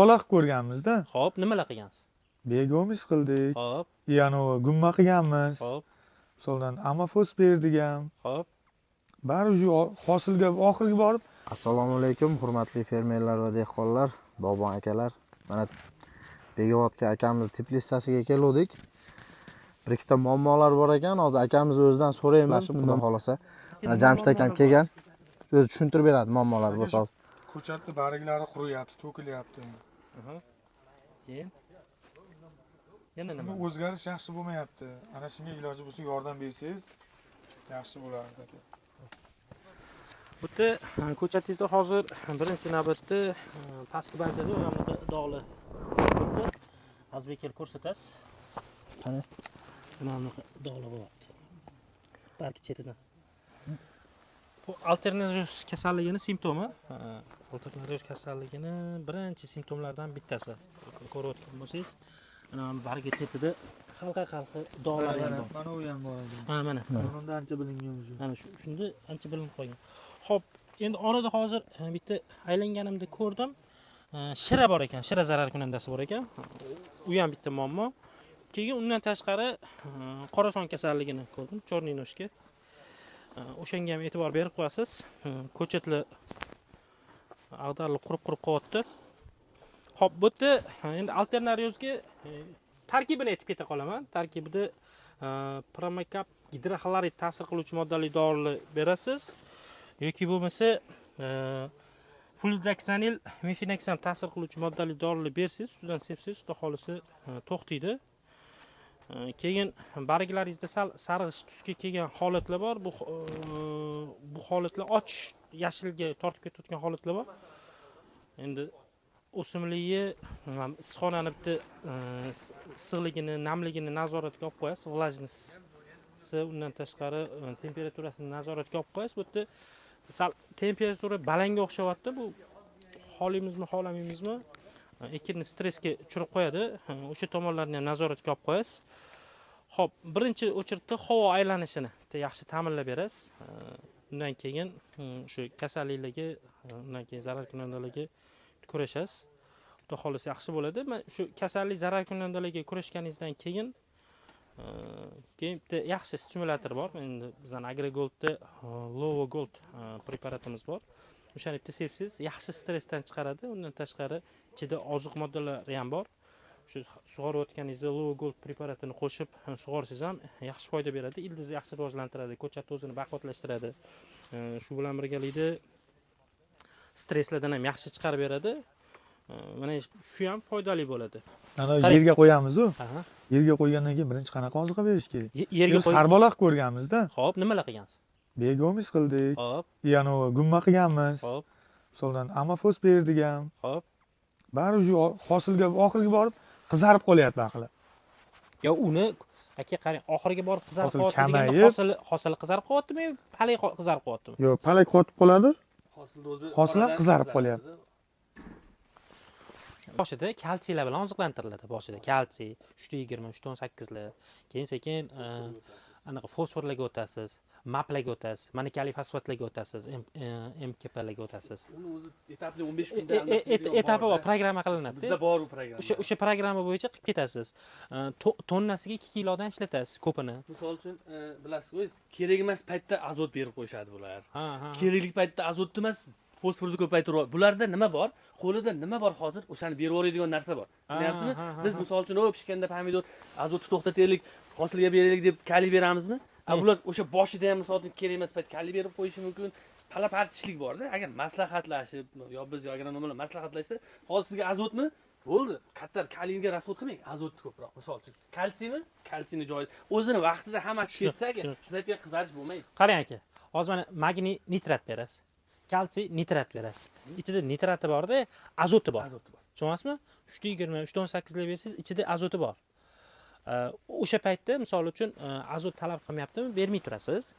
Bola qilib ko'rganmiz-da. Xo'p, nimalar qilgansiz? Begomis qildik. Xo'p, Yana gumma qilganmiz. xo'p, Soldan amafos berdik ham. xo'p. Bari shu hosilga oxirgi borib Assalomu alaykum hurmatli fermerlar va dehqonlar, bobon akalar. Mana Begovatga akamiz teplitsasiga keldik. Bir ikkita muammolar bor ekan, hozir akamiz o'zidan so'raymiz, xudo xolasa. Mana Jamshid akam kelgan. O'zi tushuntirib beradi muammolar bo'lsa. ko'chatni bariklari quriyapti, to'kilyapti. Keyin yana nima? O'zgarish yaxshi bo'lmayapti. Ana shunga iloji bo'lsa yordam bersangiz yaxshi bo'lardi aka. Bu yerda ko'chatingizda hozir birinchi navbatda pastki bargada unaqa dog'li. Azbeklar ko'rsatasiz. Qani? Bunaqa dog'li bo'lyapti. Barg chetidan. Bu alternativ kasalligini simptomi. Alternativ kasalligini birinchi simptomlardan bittasi. Ko'rayotgan bo'lsangiz, mana barg chetida halqa dog'lar bor. Mana u ham bor. Mana. Bundan ancha bilingan o'zi. Mana shunda ancha bilinib qolgan. Xo'p, endi orada hozir bitta aylanganimda ko'rdim. Shira bor ekan, shira zarar kunandasi bor ekan. U ham bitta muammo. Keyin undan tashqari qorason kasalligini ko'rdim, chorniy noshka. O'shanga ham e'tibor berib qo'yasiz. Ko'chatlar ag'darilib qurib qo'yapti. Xo'p, bu yerda endi alternativga tarkibini aytib keta qolaman. Tarkibida promokap gidroxlorid ta'sir qiluvchi moddali dorilar berasiz yoki bo'lmasa fluoxetil, mefenaksan ta'sir qiluvchi moddali dorilar bersangiz, ustidan sepsangiz, xudo xolasa to'xtaydi. Keyin barglaringizda sal sarg'ish tusga kelgan holatlar bor. Bu holatlar och yashilga tortib ketayotgan holatlar bor. Endi o'simligi issiqxonani bitta issiqligini, namligini nazoratga olib qo'yasiz, vlajnosti, undan tashqari temperaturasini nazoratga olib qo'yasiz. Bu yerda sal temperatura balanga o'xshayapti. Bu xolimizmi, xohlamaymizmi, ekinni stressga tushirib qo'yadi. O'sha tomonlarni ham nazoratga olib qo'yasiz. Xo'p, birinchi o'chirtda havo aylanishini yaxshi ta'minlab berasiz. Undan keyin shu kasalliklarga, undan keyin zarar kunandalarga kurashasiz. Xudo xolasa yaxshi bo'ladi. Men shu kasallik zarar kunandalarga kurashganingizdan keyin bitta yaxshi stimulyator bor. Endi bizning AgroGoldda Lovo Gold preparatimiz bor. O'shani bitta sepsiz, yaxshi stressdan chiqaradi. Undan tashqari ichida oziq moddalar ham bor. Shu sug'orayotganingizda Lovo Gold preparatini qo'shib sug'orsangiz ham yaxshi foyda beradi. Ildizni yaxshi rivojlantiradi, ko'chatni o'zini baquvvatlashtiradi. Shu bilan birgalikda stresslardan ham yaxshi chiqarib beradi. Mana shu ham foydali bo'ladi. Ana yerga qo'yamiz-ku. Yerga qo'ygandan keyin birinchi qanaqa oziqa berish kerak? Yerga har bola qilib ko'rganmiz-da. Xo'p, nimalar qilgansiz? Begomis qildik. Xo'p. Yana gumma qilganmiz. Xo'p. Soldan amafos berdik ham. Xo'p. Bari shu hosilga oxirgi borib qizarib qolyapti aqli. Yo, uni aka qarang, oxiriga borib qizarib Hosil qolyapti deganda hosil qizarib qolyaptimi, palay qizarib qolyaptimi? Yo'q, palay qotib qoladi. Hosil qizarib qolyapti. Boshida kalsiylar bilan oziqlantiriladi. Boshida kalsiy 320, 318 lar. Keyin sekin anaqa fosforlarga o'tasiz, maplarga o'tasiz, manikali fosfatlarga o'tasiz, MKPlarga o'tasiz. Uni o'zi etapli 15 kunda etapi bor, programma qilinadi. Bizda bor u programma. O'sha programma bo'yicha qilib ketasiz. Tonnasiga 2 kilodan ishlatasiz ko'pini. Misol uchun, bilasiz-ku, kerak emas paytda azot berib qo'yishadi bular. Kerakli paytda azotni emas, fosforni ko'paytirib. Bularda nima bor? Qo'lida nima bor hozir? O'shani berib yuboradigan narsa bor. Tushunayapsizmi? Biz misol uchun pishganda pomidor azotni to'xtataylik, hosilga beraylik deb kaliy beramizmi? Bular o'sha boshida ham misol uchun kerak emas payt kaliy berib qo'yishi mumkin. Pala-partishlik borda. Agar maslahatlashib, yo biz yo agronomlar maslahatlashsa, hozir sizga azotmi? Bo'ldi. Katta kaliyga rasxod qilmang, azotni ko'proq. Misol uchun, kalsiymi? Kalsiyni joyida. O'zini vaqtida hammasi ketsa, siz aytgan qizarish bo'lmaydi. Qarang aka, hozir mana magniy nitrat berasiz. Kalsiy nitrat berasiz. Ichida nitrati borda, azoti bor. Tushunasizmi? 320, 318 lar bersangiz, ichida azoti bor. O'sha paytda misol uchun azot talab qilmayaptimi, bermay turasiz.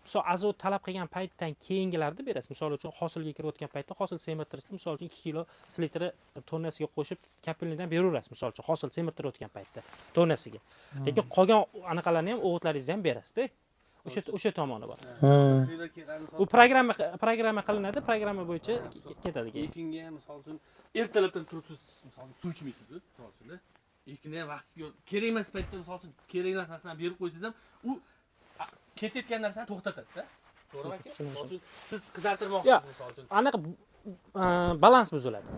Misol azot talab qilgan paytdan keyingilarda berasiz. Misol uchun hosilga kirayotgan paytda hosil semirtirishda misol uchun 2 kilo slitri tonnasiga qo'shib kapelnidan beraverasiz. Misol uchun hosil semirtirayotgan paytda tonnasiga. Lekin qolgan anaqalarni ham o'g'itlaringizni ham berasiz-da. O'sha tomoni bor. Treyler ketadi, misol U programma qilinadi, programma bo'yicha ketadi keyin. ekinga ham misol uchun ertalabdan turib siz misol uchun suv ichmaysiz, misol uchun ekinni ham vaqtiga kerak emas paytda misol uchun kerak narsasini berib qo'ysangiz ham u ketayotgan narsani to'xtatadi-da. To'g'rimi aka? Misol uchun siz qizartirmoqchisiz misol uchun. Aniq balans buziladi.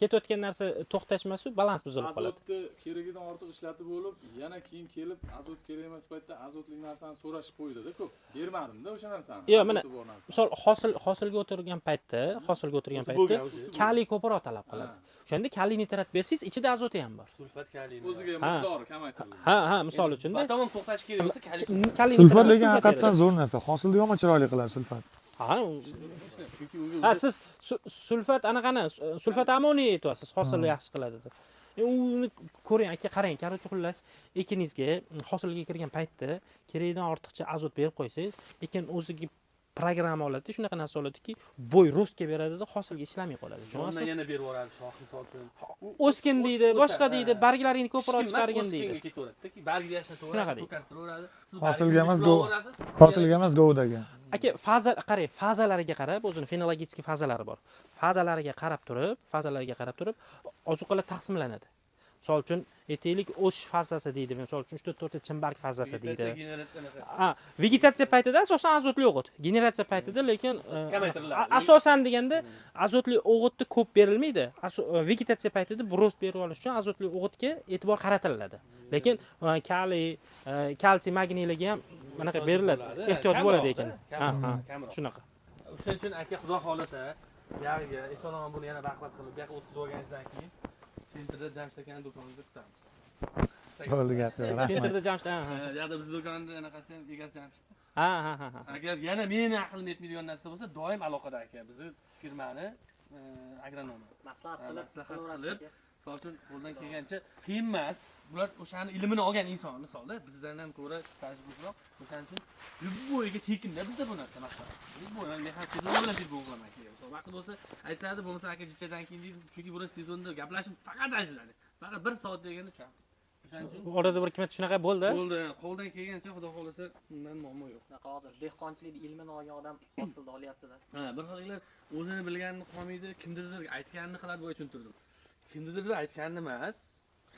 Ketayotgan narsa to'xtash emas-u, balans buzilib qoladi. Azotni keragidan ortiq ishlatib bo'lib, yana keyin kelib azot kerak emas paytda azotli narsani so'rashib qo'ydi-da ko'p. Bermadim-da o'sha narsani. Yo'q, mana misol hosilga o'tirgan paytda, kaliy ko'proq talab qiladi. O'shanda kaliy nitrat bersangiz, ichida azoti ham bor. Sulfat kaliy. O'ziga miqdori kamaytiriladi. Ha, misol uchun-da. Batamon to'xtash kerak bo'lsa Kaliy Sulfat lekin haqiqatdan zo'r narsa. Hosilni yomon chiroyli qiladi sulfat. chunki unga Siz sulfat anaqani, sulfat amoniy aytyapsiz, hosilni yaxshi qiladi deb. Uni ko'ring aka, qarang, qarorchi xullas, ekiningizga hosilga kirgan paytda kerakdan ortiqcha azot berib qo'ysangiz, ekin o'ziga programma oladi, shunaqa narsa oladiki, bo'y rostga beradida, hosilga ishlamay qoladi. Shundan yana berib yuboradi shox misol uchun. O'skin deydi, boshqa deydi, barglarini ko'proq chiqargin deydi. O'skinga ketaveradi-ki, bargni yashnataveradi, ko'kartiraveradi. Siz Hosilga emas, olasiz. hosilga emas, govdaga. Aka, qarang, fazalariga qarab, o'zining fenologik fazalari bor. Fazalariga qarab turib, ozuqalar taqsimlanadi. Misol uchun, aytaylik, o'sish fazasi deydi, misol uchun 3-4 chimbarg fazasi deydi. Vegetatsiya paytida asosan azotli o'g'it. Generatsiya paytida lekin asosan deganda azotli o'g'itni ko'p berilmaydi. Vegetatsiya paytida rost berib olish uchun azotli o'g'itga e'tibor qaratiladi. Lekin kalsiy, magniylarga ham bunaqa beriladi. Ehtiyoj bo'ladi ekan. Shunaqa. O'shaning uchun aka, xudo xolasa, yag'iga eson-omon buni yana baqlat qilib, bu yoqqa o'tkazib olganingizdan keyin sentrda Jamshid akaning do'konida kutamiz. Bo'ldi gap. Rahmat. Sentrda Jamshid, Yoqda bizning do'konda anaqasi ham egasi Jamshid. Ha. Agar yana meni aqlim yetmaydigan narsa bo'lsa, doim aloqada aka. Bizni firmani agronomi maslahat qilib, misol uchun qo'ldan kelgancha qiyin emas. Bular o'shani ilmini olgan inson, misolda bizdan ham ko'ra staj ko'proq. O'shaning uchun любойga tekinda bizda bu narsa masalan. Любой mehnat sezoni bilan deb bo'g'lamak kerak. Vaqti bo'lsa aytadi, bo'lmasa aka jichadan keyin deydi, chunki bular sezonda gaplashib faqat ajradi. Faqat 1 soat deganda tushamiz. O'shaning uchun orada bir kimlar shunaqa bo'ldi. Qo'ldan kelgancha xudo xolasa undan muammo yo'q. Bunaqa hozir dehqonchilik ilmini olgan odam hosilda olyapti-da. Bir xillar o'zini bilganini qolmaydi, kimdirdir aytganini qiladi, bo'y tushuntirdim. Kimdirdir aytganini emas,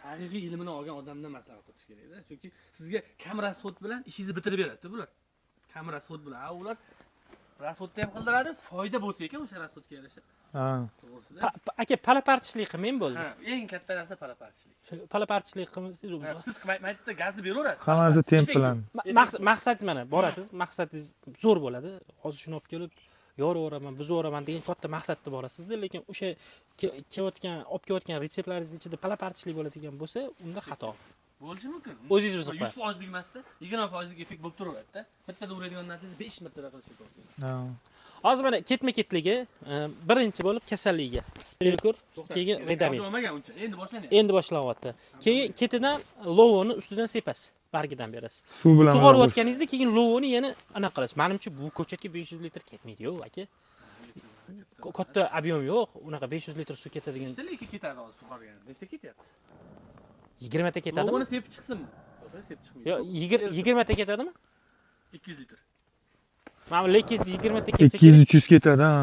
haqiqiy ilmini olgan odamdan maslahat o'tish kerak-da. Chunki sizga kam rasxod bilan ishingizni bitirib beradi bular. Kam rasxod bilan. Ular rasxodni ham qildiradi, foyda bo'lsa ekan o'sha rasxodga yarasha. To'g'risida. Aka, palaparchilik qilmang bo'ldi. Eng katta narsa palaparchilik. Palaparchilik qilsangiz, siz maytda gazni beraverasiz. Hammasi temp bilan. Maqsad mana, borasiz, maqsadingiz zo'r bo'ladi. Hozir shuni olib kelib yoraveraman, buzaveraman degan katta maqsadda borasiz-da, lekin o'sha olib kelayotgan retseptlaringiz ichida palaparchilik bo'ladigan bo'lsa, unda xato. Bo'lishi mumkin. O'zingiz bilasiz. 100% emasda, 20% effekt bo'lib turaveradi-da. Bittada uradigan narsangiz 5 marta qilish kerak. Hozir mana ketma-ketligi birinchi bo'lib kasalligiga. Lekur, keyin redamin. Endi boshlanyapti. Endi boshlanyapti. Keyin ketidan lovoni ustidan sepasiz, bargidan berasiz. Suv bilan sug'orayotganingizda keyin lovoni yana anaqa qilasiz. Menimcha bu ko'chatga 500 litr ketmaydi-ku, aka. Katta ob'yem yo'q, unaqa 500 litr suv ketadigan. Nechta lekin ketadi hozir sug'organ? Nechta ketyapti? 20 ta ketadimi? Lovoni sepib chiqsinmi? Sepib chiqmaydi. Yo'q, 20 ta ketadimi? 200 litr. Mana lekin 20 ta ketsa 200-300 ketadi, ha.